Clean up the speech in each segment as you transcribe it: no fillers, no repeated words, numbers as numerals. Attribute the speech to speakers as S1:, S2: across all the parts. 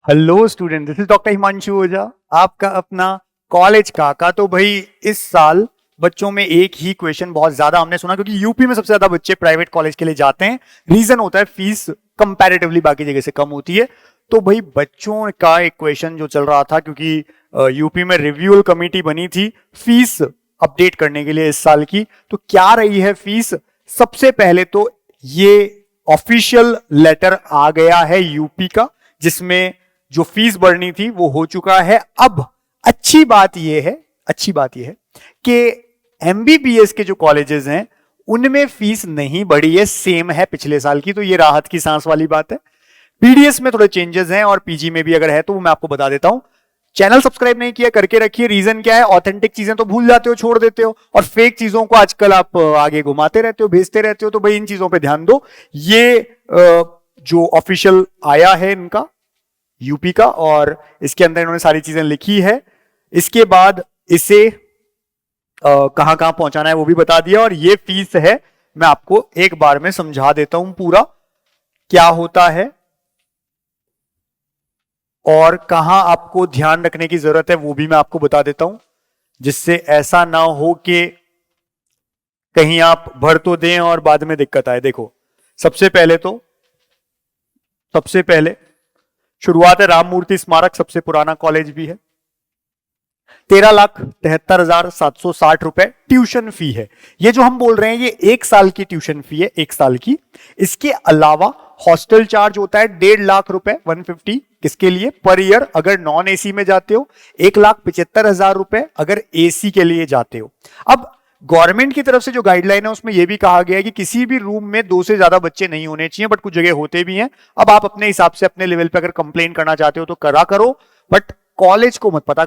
S1: Hello student, this is doctor Himanshu Ojha, आपका अपना college काका। तो भाई इस साल बच्चों में एक ही क्वेश्चन बहुत ज्यादा हमने सुना, क्योंकि यूपी में सबसे ज्यादा बच्चे प्राइवेट कॉलेज के लिए जाते हैं। रीजन होता है फीस कंपैरेटिवली बाकी जगह से कम होती है। तो भाई बच्चों का एक क्वेश्चन जो चल रहा था, क्योंकि यूपी में रिव्यूअल कमेटी बनी थी फीस अपडेट करने के लिए इस साल की, तो क्या रही है फीस। सबसे पहले तो ये ऑफिशियल लेटर आ गया है यूपी का, जिसमें जो फीस बढ़नी थी वो हो चुका है। अब अच्छी बात यह है कि एमबीबीएस के जो कॉलेजेस हैं उनमें फीस नहीं बढ़ी है, सेम है पिछले साल की। तो ये राहत की सांस वाली बात है। पीडीएस में थोड़े चेंजेस हैं और पीजी में भी अगर है तो वो मैं आपको बता देता हूं। चैनल सब्सक्राइब नहीं किया करके रखिए। रीजन क्या है, ऑथेंटिक चीजें तो भूल जाते हो, छोड़ देते हो, और फेक चीजों को आजकल आप आगे घुमाते रहते हो, भेजते रहते हो। तो भाई इन चीजों पे ध्यान दो। ये जो ऑफिशियल आया है इनका यूपी का, और इसके अंदर इन्होंने सारी चीजें लिखी है। इसके बाद इसे कहां कहां पहुंचाना है वो भी बता दिया। और ये फीस है, मैं आपको एक बार में समझा देता हूं पूरा क्या होता है और कहां आपको ध्यान रखने की जरूरत है वो भी मैं आपको बता देता हूं, जिससे ऐसा ना हो कि कहीं आप भर तो दें और बाद में दिक्कत आए। देखो, सबसे पहले शुरुआत है राममूर्ति स्मारक, सबसे पुराना कॉलेज भी है। 13,73,760 रुपए ट्यूशन फी है। ये जो हम बोल रहे हैं ये एक साल की ट्यूशन फी है, एक साल की। इसके अलावा हॉस्टल चार्ज होता है 1.5 लाख रुपए, 150। किसके लिए? Per year. अगर नॉन एसी में जाते हो 1,75,000 रुपए, अगर एसी के लिए जाते हो। अब गवर्नमेंट की तरफ से जो गाइडलाइन है उसमें यह भी कहा गया है कि किसी भी रूम में 2 से ज्यादा बच्चे नहीं होने चाहिए, बट कुछ जगह होते भी हैं। अब आप अपने हिसाब से अपने लेवल पे अगर कंप्लेन करना चाहते हो तो करो, बट कॉलेज को मत पता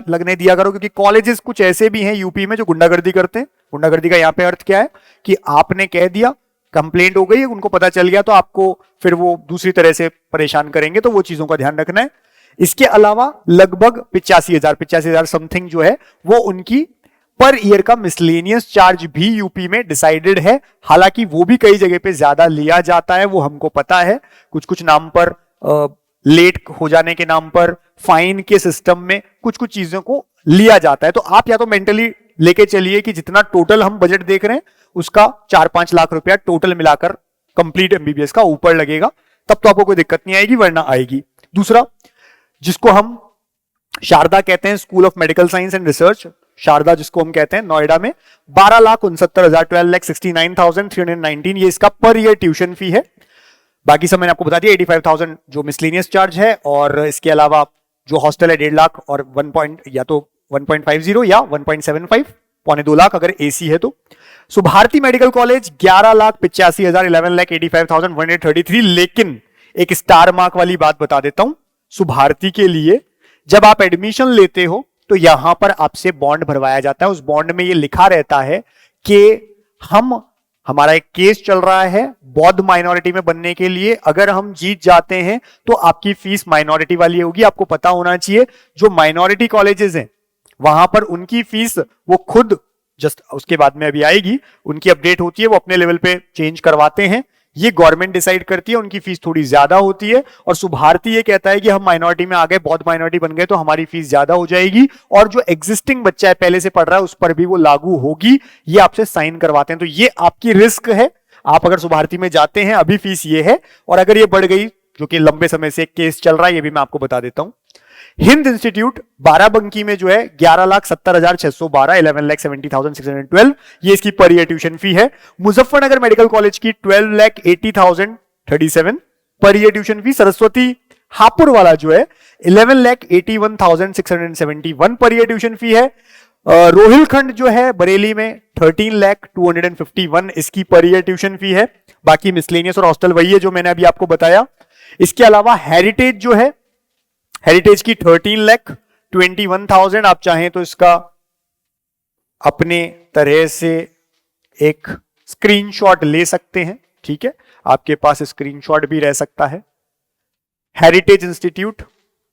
S1: लगने दिया करो, क्योंकि कॉलेजेस कुछ ऐसे भी हैं यूपी में जो गुंडागर्दी करते हैं। गुंडागर्दी का यहां पे अर्थ क्या है कि आपने कह दिया, कंप्लेंट हो गई, उनको पता चल गया, तो आपको फिर वो दूसरी तरह से परेशान करेंगे। तो वो चीजों का ध्यान रखना है। इसके अलावा लगभग 85,000 समथिंग जो है वो उनकी पर ईयर का मिसलेनियस चार्ज भी यूपी में डिसाइडेड है। हालांकि वो भी कई जगह पे ज्यादा लिया जाता है, वो हमको पता है। कुछ नाम पर लेट हो जाने के नाम पर फाइन के सिस्टम में कुछ चीजों को लिया जाता है। तो आप या तो मेंटली लेके चलिए कि जितना टोटल हम बजट देख रहे हैं उसका 4-5 लाख रुपया टोटल मिलाकर कंप्लीट एमबीबीएस का ऊपर लगेगा, तब तो आपको कोई दिक्कत नहीं आएगी, वरना आएगी। दूसरा, जिसको हम शारदा कहते हैं, school of medical science and research, Sharda जिसको हम कहते हैं, नोएडा में 12,69,000, 12,69,319, ये इसका पर ईयर ट्यूशन फी है। बाकी सब मैंने आपको बता दिया। 85,000 जो मिसलेनियस चार्ज है, और इसके अलावा जो हॉस्टल है 1.5 लाख, और 1.50 या 1.75, 2.25 लाख अगर एसी है तो। Bharati medical college 11,85,000, 11,85,133। लेकिन एक स्टार मार्क वाली बात बता देता हूं, भारती के लिए जब आप एडमिशन लेते हो तो यहां पर आपसे बॉन्ड भरवाया जाता है। उस बॉन्ड में यह लिखा रहता है कि हमारा एक केस चल रहा है बौद्ध माइनॉरिटी में बनने के लिए, अगर हम जीत जाते हैं तो आपकी फीस माइनॉरिटी वाली होगी। आपको पता होना चाहिए जो माइनॉरिटी कॉलेजेस हैं वहां पर उनकी फीस वो खुद, जस्ट उसके बाद में अभी आएगी, उनकी अपडेट होती है, वो अपने लेवल पे चेंज करवाते हैं। ये गवर्नमेंट डिसाइड करती है, उनकी फीस थोड़ी ज्यादा होती है। और भारती ये कहता है कि हम माइनॉरिटी में आ गए, बौद्ध माइनॉरिटी बन गए, तो हमारी फीस ज्यादा हो जाएगी, और जो एग्जिस्टिंग बच्चा है पहले से पढ़ रहा है उस पर भी वो लागू होगी। ये आपसे साइन करवाते हैं। तो ये आपकी रिस्क है। आप अगर भारती में जाते हैं, अभी फीस ये है, और अगर ये बढ़ गई, जो कि लंबे समय से एक केस चल रहा है, ये भी मैं आपको बता देता हूं। हिंद इंस्टीट्यूट बाराबंकी में जो है 11,70,612, 11,70,612, ये इसकी पर ईयर ट्यूशन फी है। मुजफ्फरनगर मेडिकल कॉलेज की 12,80,037 पर ईयर ट्यूशन फी। सरस्वती हापुड़ वाला जो है 11,81,671 पर ईयर ट्यूशन फी है। रोहिलखंड जो है बरेली में 13,02,51 इसकी पर ईयर ट्यूशन फी है। बाकी मिसलेनियस और हॉस्टल वही है जो मैंने अभी आपको बताया। इसके अलावा हेरिटेज जो है, हेरिटेज की 13,21,000, आप चाहें तो इसका अपने तरह से एक स्क्रीनशॉट ले सकते हैं, ठीक है, आपके पास स्क्रीनशॉट भी रह सकता है। हेरिटेज इंस्टीट्यूट,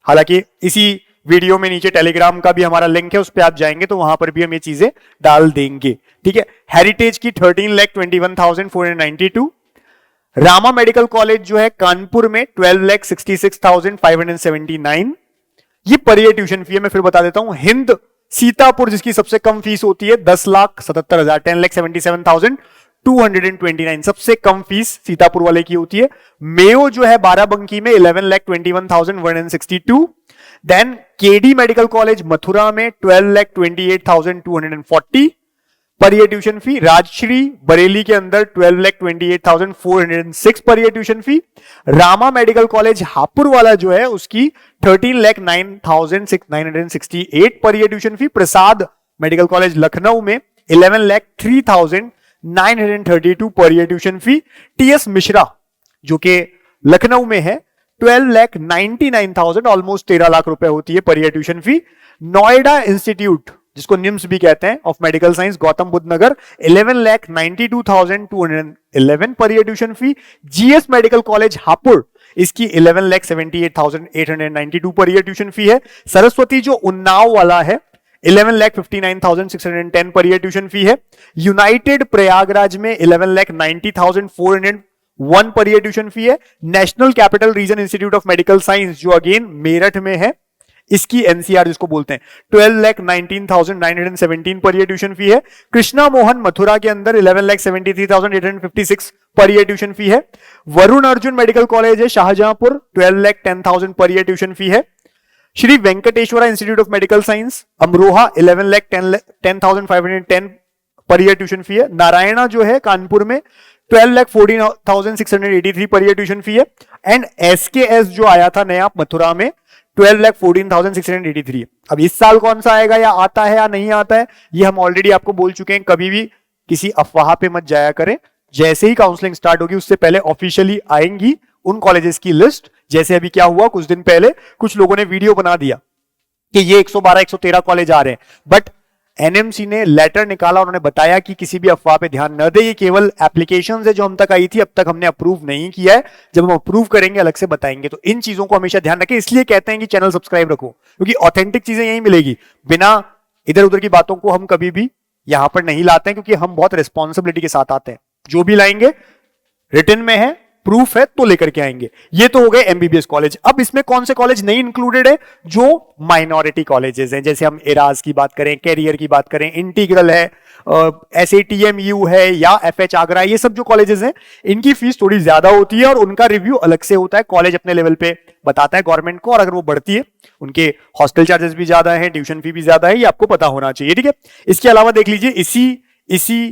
S1: हालांकि इसी वीडियो में नीचे टेलीग्राम का भी हमारा लिंक है, उस पर आप जाएंगे तो वहां पर भी हम ये चीजें डाल देंगे, ठीक है। हेरिटेज की 13,21,492। रामा मेडिकल कॉलेज जो है कानपुर में 12,66,579, ये पर ईयर ट्यूशन फी है। मैं फिर बता देता हूं, हिंद सीतापुर जिसकी सबसे कम फीस होती है 10,77,000, 10,77,229, सबसे कम फीस सीतापुर वाले की होती है। मेयो जो है बाराबंकी में 11,21,162, then KD medical college Mathura में 12,28,240 per year tuition fee. Rajshree Bareilly के अंदर 12,28,406 per year tuition fee. Rama medical college Hapur वाला जो है उसकी 13,09,968 per year tuition fee. Prasad medical college Lucknow में 11,03,932 per year tuition fee. TS Mishra जो कि लखनऊ में है 12,99,000, ऑलमोस्ट 13 लाख रुपए होती है पर ईयर ट्यूशन फी। नोएडा इंस्टीट्यूट जिसको निम्स भी कहते हैं of medical science Gautam Buddha नगर 11,92,211 पर ईयर ट्यूशन फी। जीएस मेडिकल कॉलेज हापुड़ इसकी 11,78,892 पर ईयर ट्यूशन फी है। सरस्वती जो उन्नाव वाला है 11,59,610 पर ईयर ट्यूशन फी है। यूनाइटेड प्रयागराज में 11,90,401 पर ईयर ट्यूशन फी है। National capital region institute of medical science जो अगेन मेरठ में है, इसकी एनसीआर जिसको बोलते हैं 12,19,917 पर ईयर ट्यूशन फी है। कृष्णा मोहन मथुरा के अंदर 11,73,856 पर ईयर ट्यूशन फी है। वरुण अर्जुन मेडिकल कॉलेज है शाहजहांपुर 12,10,000 पर ईयर ट्यूशन फी है। Shri Venkateshwara institute of medical science Amroha 11,10,510 per year tuition fee है। नारायणा जो है कानपुर में 12,14,683 पर ईयर ट्यूशन फी है। एंड एसकेएस जो आया था नया मथुरा में 12,14,683। अब इस साल कौन सा आएगा या आता है या नहीं आता है ये हम ऑलरेडी आपको बोल चुके हैं, कभी भी किसी अफवाह पे मत जाया करें। जैसे ही काउंसलिंग स्टार्ट होगी उससे पहले ऑफिशियली आएंगी उन कॉलेजेस की लिस्ट। जैसे अभी क्या हुआ, कुछ दिन पहले कुछ लोगों ने वीडियो बना दिया कि ये 112 113 कॉलेज आ रहे हैं, बट एनएमसी ने लेटर निकाला, उन्होंने बताया कि किसी भी अफवाह पे ध्यान न दे, ये केवल एप्लीकेशंस है जो हम तक आई थी, अब तक हमने अप्रूव नहीं किया है, जब हम अप्रूव करेंगे अलग से बताएंगे। तो इन चीजों को हमेशा ध्यान रखें, इसलिए कहते हैं कि चैनल सब्सक्राइब रखो, क्योंकि ऑथेंटिक चीजें यही मिलेगी। बिना इधर उधर की बातों को हम कभी भी यहां पर नहीं लाते हैं, क्योंकि हम बहुत रिस्पॉन्सिबिलिटी के साथ आते हैं। जो भी लाएंगे रिटन में है, प्रूफ है तो लेकर के आएंगे। ये तो हो गए एमबीबीएस कॉलेज। अब इसमें कौन से कॉलेज नहीं इंक्लूडेड है, जो माइनॉरिटी कॉलेजेस हैं, जैसे हम एराज की बात करें, कैरियर की बात करें, इंटीग्रल है, एसएटीएमयू है या एफएच आगरा, ये सब जो कॉलेजेस हैं इनकी फीस थोड़ी ज्यादा होती है और उनका रिव्यू अलग से होता है। कॉलेज अपने लेवल पे बताता है गवर्नमेंट को, और अगर वो बढ़ती है उनके हॉस्टल चार्जेस भी ज्यादा है, ट्यूशन फी भी ज्यादा है, ये आपको पता होना चाहिए, ठीक है। इसके अलावा देख लीजिए इसी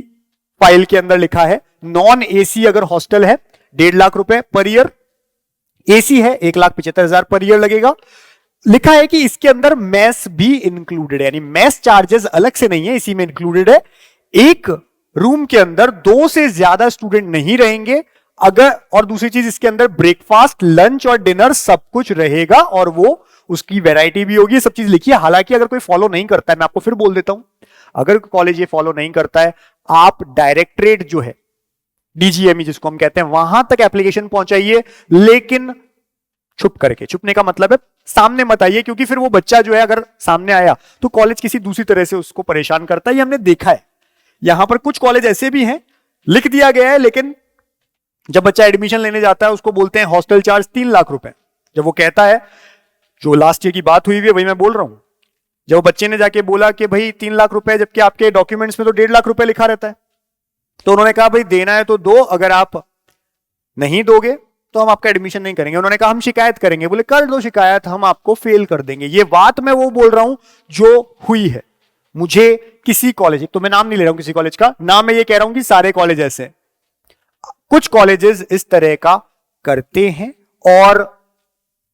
S1: फाइल के अंदर लिखा है नॉन एसी अगर हॉस्टल है 1.5 लाख रुपए पर ईयर, एसी है 1,75,000 पर ईयर लगेगा। लिखा है कि इसके अंदर मेस भी इंक्लूडेड है, यानी मेस चार्जेस अलग से नहीं है, इसी में इंक्लूडेड है। एक रूम के अंदर 2 से ज्यादा स्टूडेंट नहीं रहेंगे अगर, और दूसरी चीज इसके अंदर ब्रेकफास्ट, लंच और डिनर सब कुछ रहेगा और वो उसकी वैरायटी भी होगी, सब चीज लिखी है। हालांकि अगर कोई फॉलो नहीं करता है, मैं आपको फिर बोल देता हूं, अगर कॉलेज ये फॉलो नहीं करता है, आप डायरेक्टरेट जो है डीजीएमई जिसको हम कहते हैं वहां तक एप्लीकेशन पहुंचाइए, लेकिन छुप करके। छुपने का मतलब है सामने मत आइए, क्योंकि फिर वो बच्चा जो है अगर सामने आया तो कॉलेज किसी दूसरी तरह से उसको परेशान करता है, ये हमने देखा है। यहां पर कुछ कॉलेज ऐसे भी हैं, लिख दिया गया है, लेकिन जब बच्चा एडमिशन लेने जाता है उसको बोलते हैं हॉस्टल चार्ज 3 लाख रुपए। जब वो कहता है, जो लास्ट ईयर की बात हुई है वही मैं बोल रहा हूं, जब बच्चे ने जाके बोला कि भाई 3 लाख रुपए, जबकि आपके डॉक्यूमेंट्स में तो 1.5 लाख रुपए लिखा रहता है, तो उन्होंने कहा भाई देना है तो दो, अगर आप नहीं दोगे तो हम आपका एडमिशन नहीं करेंगे। उन्होंने कहा हम शिकायत करेंगे, बोले कर दो शिकायत, हम आपको फेल कर देंगे। ये बात मैं वो बोल रहा हूं जो हुई है। मुझे किसी कॉलेज, तो मैं नाम नहीं ले रहा हूं किसी कॉलेज का नाम, मैं ये कह रहा हूं कि सारे कॉलेज ऐसे हैं। कुछ कॉलेजेस इस तरह का करते हैं, और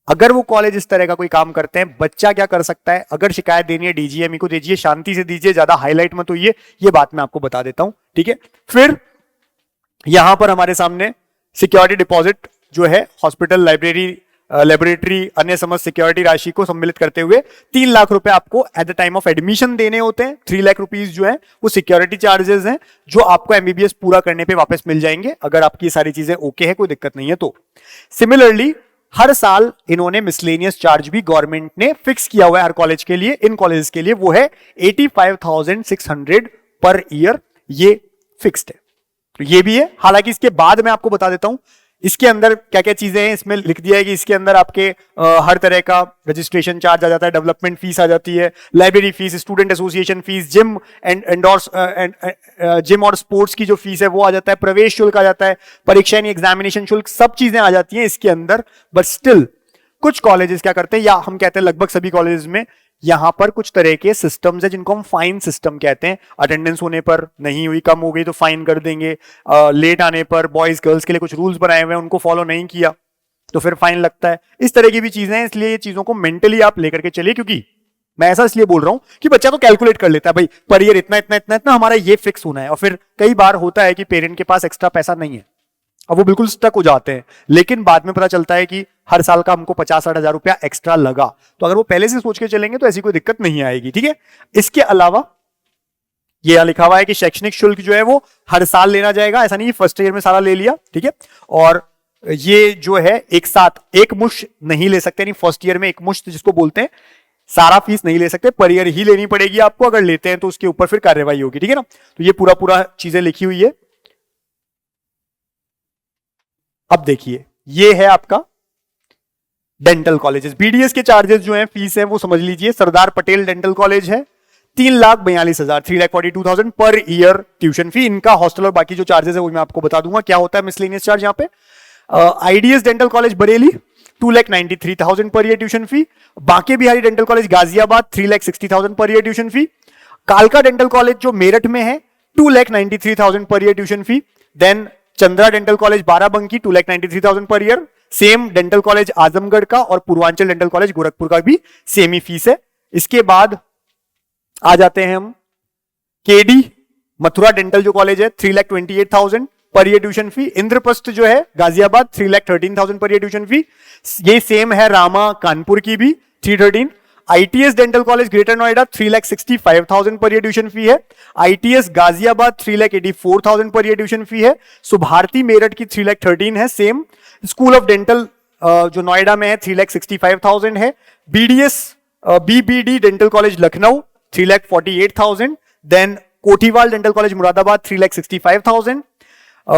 S1: अगर वो कॉलेज इस तरह का कोई काम करते हैं, बच्चा क्या कर सकता है, अगर शिकायत देनी है डीजीएमई को दीजिए, शांति से दीजिए, ज्यादा हाईलाइट मत होइए, ये बात मैं आपको बता देता हूं, ठीक है। फिर यहां पर हमारे सामने सिक्योरिटी डिपॉजिट जो है हॉस्पिटल, लाइब्रेरी, लेबोरेटरी, अन्य समस्त सिक्योरिटी राशि को सम्मिलित करते हुए 3 लाख रुपए आपको at the time of admission देने होते हैं। 3 लाख रुपीज जो है वो सिक्योरिटी चार्जेस हैं, जो आपको एमबीबीएस पूरा करने पे वापस मिल जाएंगे, अगर आपकी सारी चीजें ओके है, कोई दिक्कत नहीं है तो। सिमिलरली हर साल इन्होंने मिसलेनियस चार्ज भी गवर्नमेंट ने फिक्स किया हुआ है हर कॉलेज के लिए। इन कॉलेज के लिए वो है 85,600 पर ईयर, ये फिक्स्ड है। तो ये भी है। हालांकि इसके बाद मैं आपको बता देता हूं इसके अंदर क्या क्या चीजें हैं। इसमें लिख दिया है कि इसके अंदर आपके हर तरह का रजिस्ट्रेशन चार्ज आ जाता है, डेवलपमेंट फीस आ जाती है, library fees, student association fees, gym और स्पोर्ट्स की जो फीस है वो आ जाता है, प्रवेश शुल्क आ जाता है, परीक्षा यानी एग्जामिनेशन शुल्क, सब चीजें आ जाती हैं इसके अंदर। बट स्टिल कुछ कॉलेजेस क्या करते हैं, या हम कहते हैं लगभग सभी कॉलेजेस में यहां पर कुछ तरह के सिस्टम्स है जिनको हम फाइन सिस्टम कहते हैं। अटेंडेंस होने पर नहीं हुई, कम हो गई तो फाइन कर देंगे, लेट आने पर बॉयज गर्ल्स के लिए कुछ रूल्स बनाए हुए हैं, उनको फॉलो नहीं किया तो फिर फाइन लगता है। इस तरह की भी चीजें हैं, इसलिए ये चीजों को मेंटली आप लेकर के चलिए। क्योंकि मैं ऐसा इसलिए बोल रहा हूं कि बच्चा तो कैलकुलेट कर लेता है भाई पर ईयर इतना इतना इतना इतना हमारा ये फिक्स होना है, और फिर कई बार होता है कि पेरेंट के पास एक्स्ट्रा पैसा नहीं है, अब वो बिल्कुल स्टक हो जाते हैं। लेकिन बाद में पता चलता है कि हर साल का हमको 50-60 हजार रुपया एक्स्ट्रा लगा, तो अगर वो पहले से सोच के चलेंगे तो ऐसी कोई दिक्कत नहीं आएगी। ठीक है, इसके अलावा ये लिखा हुआ है कि शैक्षणिक शुल्क जो है वो हर साल लेना जाएगा, ऐसा नहीं फर्स्ट ईयर में सारा ले लिया। ठीक है, और ये जो है एक साथ एक मुश्त नहीं ले सकते, नहीं फर्स्ट ईयर में एक मुश्त जिसको बोलते हैं, सारा फीस नहीं ले सकते, पर ईयर ही लेनी पड़ेगी आपको। अगर लेते हैं तो उसके ऊपर फिर कार्रवाई होगी। ठीक है ना, तो ये पूरा पूरा चीजें लिखी हुई है। अब देखिए ये है आपका डेंटल कॉलेजेस। बीडीएस के चार्जेस जो हैं, फीस है वो समझ लीजिए। सरदार पटेल डेंटल कॉलेज है 3,42,000 3,42,000 पर ईयर ट्यूशन फी। इनका हॉस्टल और बाकी जो चार्जेस है वो मैं आपको बता दूंगा क्या होता है मिसलेनियस चार्ज यहाँ पे। IDs dental college Bareilly 2,93,000 per year tuition फी। बांके बिहारी डेंटल कॉलेज गाजियाबाद 3,60,000 पर ईयर ट्यूशन फी। कालका डेंटल कॉलेज जो मेरठ में है 2,93,000 per year tuition fee. Then Chandra dental college Barabanki 2,93,000 per year. Same dental college Azamgarh का और पूर्वांचल डेंटल कॉलेज गोरखपुर का भी सेम ही फीस है। इसके बाद आ जाते हैं हम केडी मथुरा डेंटल जो कॉलेज है 3,28,000 पर ईयर ट्यूशन फी। इंद्रप्रस्थ जो है गाजियाबाद 3,13,000 पर ईयर ट्यूशन फी। ये सेम है रामा कानपुर की भी 313। ITS dental college greater Noida 3,65,000 पर ईयर ट्यूशन फी है। आईटीएस गाजियाबाद 3,84,000 पर ईयर ट्यूशन फी है। सुभारती मेरठ की 3,13 है सेम। स्कूल ऑफ डेंटल जो नोएडा में है 3,65,000 है। BDS BBD dental college Lucknow 3,48,000। Then Kothiwal dental college Moradabad 3,65,000।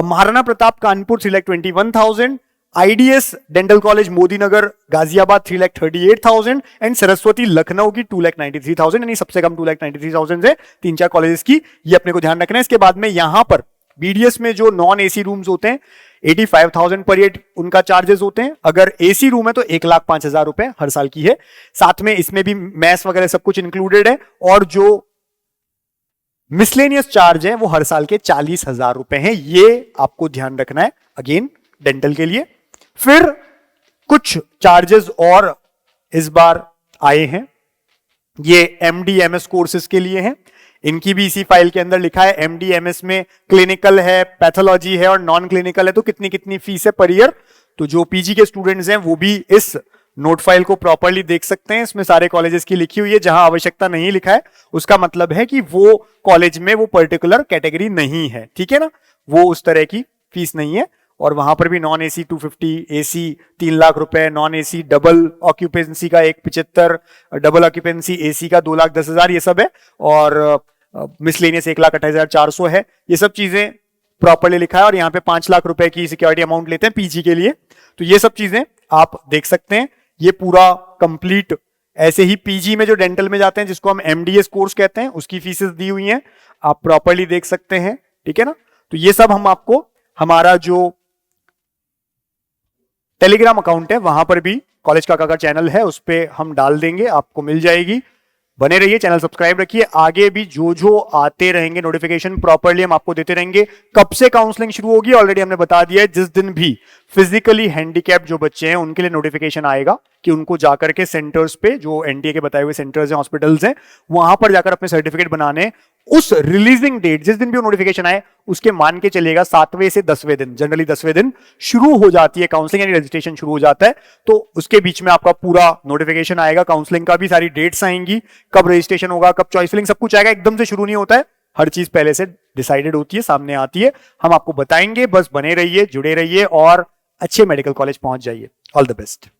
S1: Maharana Pratap Kanpur 3,21,000। IDS dental college Modinagar Ghaziabad 3,38,000 and Saraswati Lucknow की 2,93,000, यानी सबसे कम 2,93,000 है 3-4 कॉलेजेस की। ये अपने को ध्यान रखना है। इसके बाद में यहां पर बीडीएस में जो नॉन एसी रूम्स होते हैं 85,000 पर ईयर उनका चार्जेस होते हैं। अगर एसी रूम है तो 1,05,000 रुपए हर साल की है। साथ में इसमें भी मैस वगैरह सब कुछ इंक्लूडेड है। और जो मिसलेनियस चार्ज है वो हर साल के 40,000 रुपए हैं। ये आपको ध्यान रखना है अगेन डेंटल के लिए। फिर कुछ चार्जेस और इस बार आए हैं, ये एमडीएमएस कोर्सेज के लिए हैं। इनकी भी इसी फाइल के अंदर लिखा है। एमडीएमएस में क्लिनिकल है, पैथोलॉजी है और नॉन क्लिनिकल है, तो कितनी कितनी फीस है पर ईयर। तो जो पीजी के स्टूडेंट्स हैं वो भी इस नोट फाइल को प्रॉपरली देख सकते हैं। इसमें सारे कॉलेजेस की लिखी हुई है। जहां आवश्यकता नहीं लिखा है उसका मतलब है कि वो कॉलेज में वो पर्टिकुलर कैटेगरी नहीं है। ठीक है ना, वो उस तरह की फीस नहीं है। और वहां पर भी नॉन एसी 250, एसी 3 लाख रुपए, नॉन एसी डबल ऑक्यूपेंसी का 1,75, डबल ऑक्यूपेंसी एसी का 2,10,000 ये सब है। और मिसलेनियस 1,28,400 है। ये सब चीजें प्रॉपरली लिखा है। और यहाँ पे 5 लाख रुपए की सिक्योरिटी अमाउंट लेते हैं पीजी के लिए। तो ये सब चीजें आप देख सकते हैं। ये पूरा कंप्लीट ऐसे ही पीजी में जो डेंटल में जाते हैं जिसको हम एमडीएस कोर्स कहते हैं उसकी फीसेस दी हुई हैं, आप प्रॉपरली देख सकते हैं। ठीक है ना, तो ये सब हम आपको हमारा जो टेलीग्राम अकाउंट है वहां पर भी कॉलेज काका का चैनल है उस पर हम डाल देंगे, आपको मिल जाएगी। बने रहिए, चैनल सब्सक्राइब रखिए। आगे भी जो जो आते रहेंगे नोटिफिकेशन प्रॉपरली हम आपको देते रहेंगे। कब से काउंसलिंग शुरू होगी ऑलरेडी हमने बता दिया है। जिस दिन भी फिजिकली हैंडीकैप जो बच्चे हैं उनके लिए नोटिफिकेशन आएगा कि उनको जाकर के सेंटर्स पे, जो एनटीए के बताए हुए सेंटर्स हैं, हॉस्पिटल्स हैं, वहां पर जाकर अपने सर्टिफिकेट बनाने। उस रिलीजिंग डेट जिस दिन भी नोटिफिकेशन आए उसके मान के चलिएगा 7वें से 10वें दिन, जनरली 10वें दिन शुरू हो जाती है काउंसलिंग, यानी रजिस्ट्रेशन शुरू हो जाता है। तो उसके बीच में आपका पूरा नोटिफिकेशन आएगा, काउंसलिंग का भी सारी डेट्स आएंगी, कब रजिस्ट्रेशन होगा, कब चॉइस फिलिंग, सब कुछ आएगा। एकदम से शुरू नहीं होता है, हर चीज पहले से डिसाइडेड होती है, सामने आती है, हम आपको बताएंगे। बस बने रहिए, जुड़े रहिए और अच्छे मेडिकल कॉलेज पहुंच जाइए। All the best.